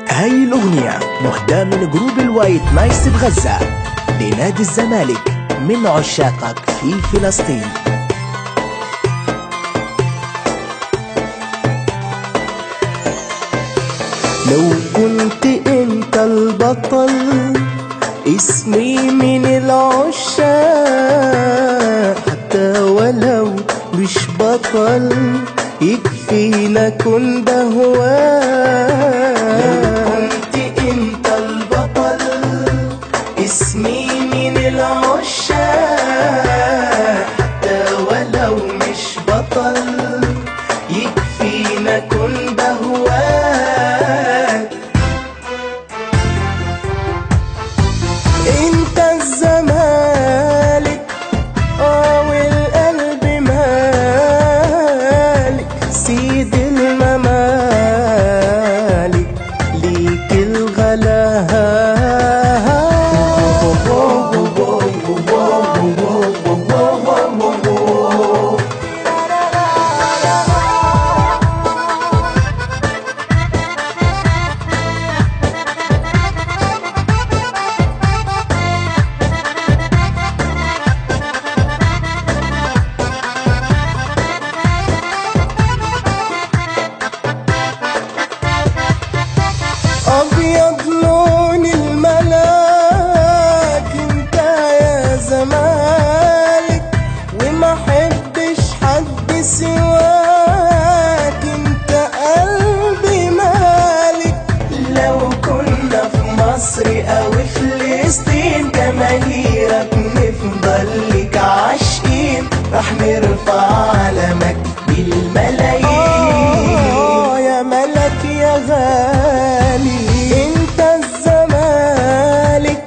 هاي الأغنية مهداة من جروب الوايت نايس بغزة لنادي الزمالك من عشاقك في فلسطين. لو كنت انت البطل اسمي من العشاق، حتى ولو مش بطل يكفينا كن ده هواك. لو كنت انت البطل اسمي من العشاق، حتى ولو مش بطل يكفينا كن ده هواك. انت الزمالك والقلب مالك، سيد الممالك ليك الغلاها. أبيض لون الملاك انت يا زمالك، وما حبش حد سواك، انت قلبي مالك. لو كنا في مصر أو فلسطين جماهيرك نفضل لك عاشقين، رح نرفع علمك بالملايين. يا ملك يا غالي انت الزمالك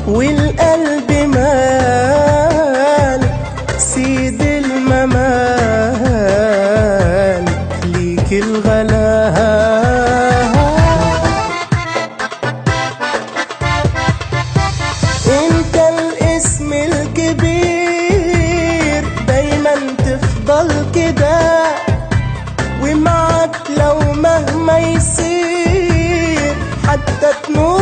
والقلب مالك، سيد الممالك ليك الغلاها. انت الاسم الكبير دايما تفضل كده، ومعك لو مهما يصير حتى تموت